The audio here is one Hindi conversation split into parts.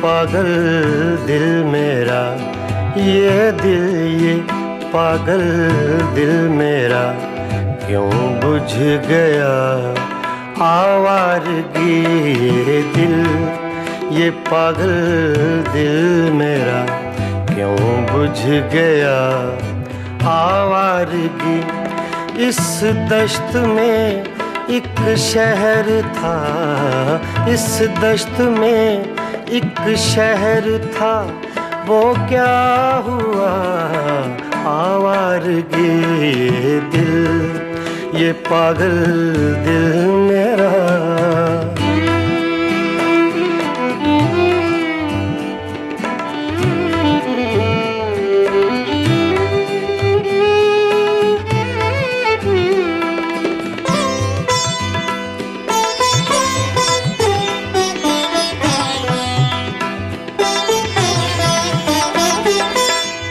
पागल दिल मेरा, ये दिल ये पागल दिल मेरा क्यों बुझ गया आवारगी। ये दिल ये पागल दिल मेरा क्यों बुझ गया आवारगी। इस दश्त में एक शहर था, इस दश्त में एक शहर था, वो क्या हुआ आवारगी। ये दिल ये पागल दिल मेरा।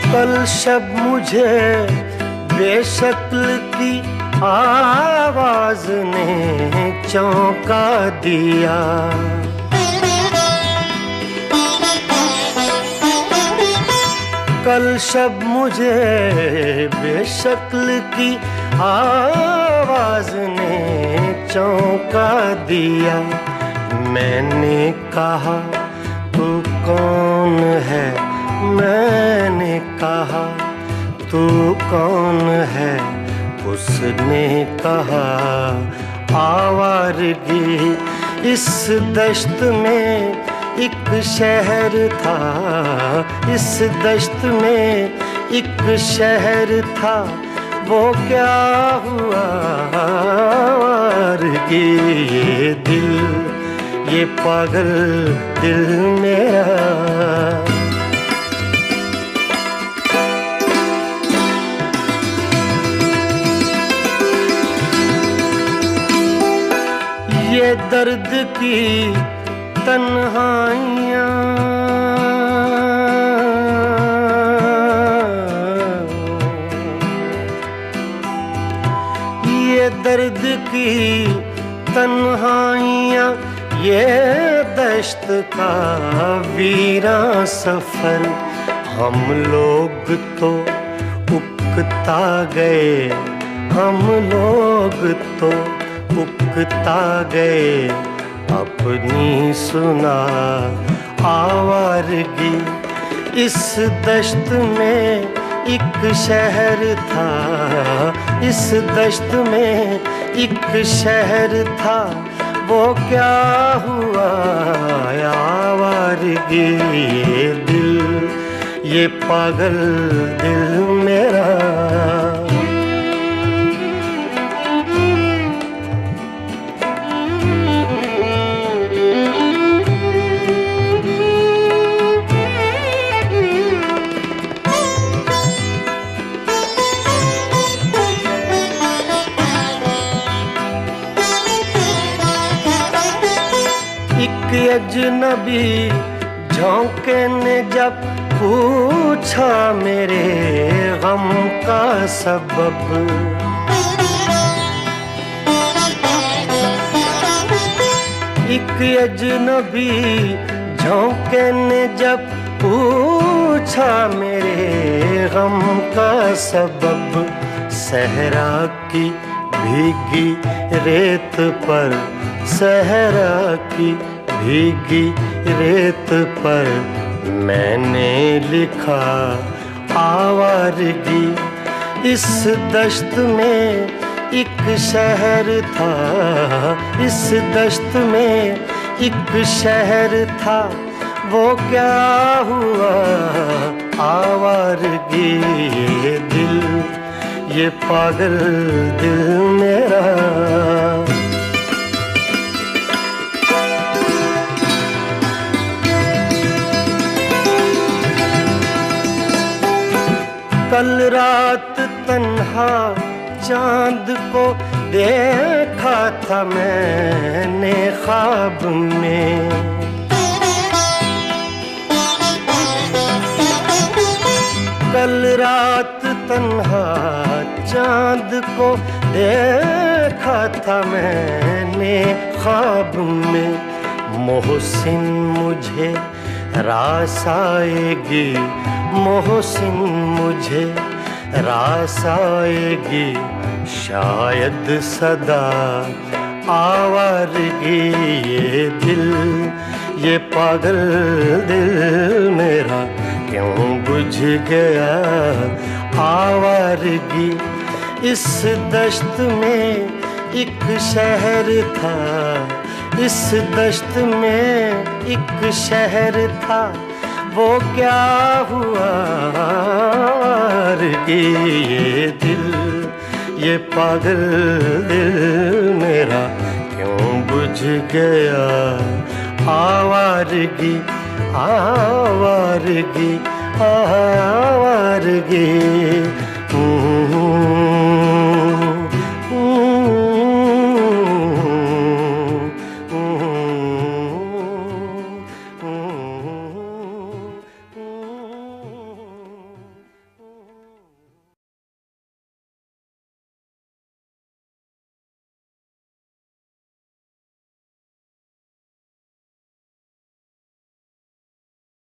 कल शब मुझे बेशक्ल की आवाज ने चौंका दिया। कल शब मुझे बेशक्ल की आवाज ने चौंका दिया। मैंने कहा तू कौन है, मैंने कहा तू कौन है, उसने कहा आवारगी। इस दश्त में एक शहर था, इस दश्त में एक शहर था, वो क्या हुआ आवारगी। ये दिल ये पागल दिल मेरा। ये दर्द की तन्हाइयाँ, ये दर्द की तन्हाइयाँ, ये दश्त का वीरां सफर। हम लोग तो उकता गए, हम लोग तो उकता गए अपनी सुना आवारगी। इस दश्त में एक शहर था, इस दश्त में एक शहर था, वो क्या हुआ आवारगी। ये दिल ये पागल दिल मेरा। एक अजनबी झोंके ने जब पूछा मेरे गम का सबब। एक अजनबी झोंके ने जब पूछा मेरे गम का सबब। सहरा की भीगी रेत पर, सहरा की भीगी रेत पर मैंने लिखा आवारगी। इस दश्त में एक शहर था, इस दश्त में एक शहर था, वो क्या हुआ आवारगी। ये दिल ये पागल दिल मेरा। कल रात तन्हा चांद को देखा था मैंने ख्वाब में। कल रात तन्हा चांद को देखा था मैंने ख्वाब में। मोहसिन मुझे रास आएगी मोहसिन मुझे, रास आएगी शायद सदा आवारगी। ये दिल, ये पागल दिल मेरा क्यों बुझ गया आवारगी। इस दश्त में एक शहर था, इस दश्त में एक शहर था, वो क्या हुआ आवारगी। ये दिल, ये पागल दिल मेरा क्यों बुझ गया आवारगी, आवारगी, आवारगी।